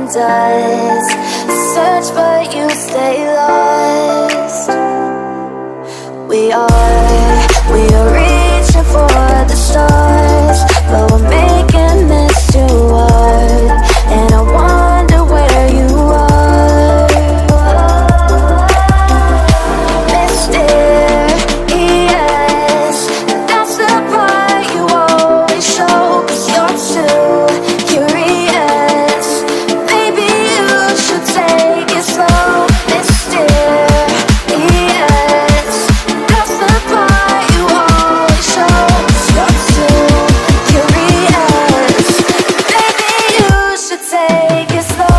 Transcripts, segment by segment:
than dust. Search but you stay lost. We are reaching for the stars, but we're making this too hard. And I wonder where you are. Mysterious, that's the part you always show. 'Cause you're too curious. Maybe you should take it slow. Mysterious, that's the part you always show. 'Cause you're too curious. Maybe you should take it slow.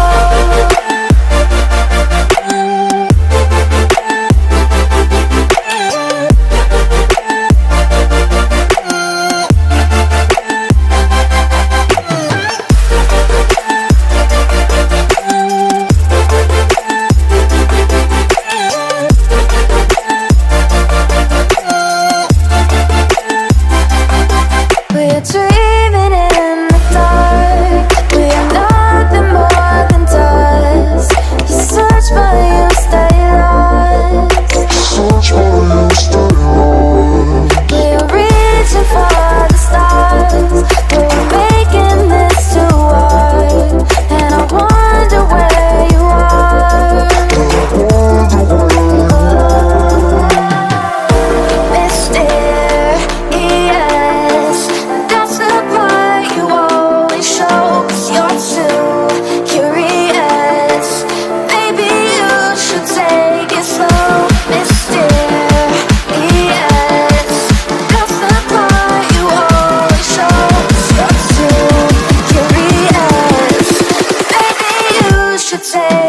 We're dreaming in the dark. We are nothing more than dust. You search but you stay lost. We are reaching for the stars, but we're making this too hard. And I wonder where you are. Mysterious, that's the part you always show. 'Cause you're too curious. Maybe you should take it slow. Mysterious, that's the part you always show. 'Cause you're too curious. Maybe you should take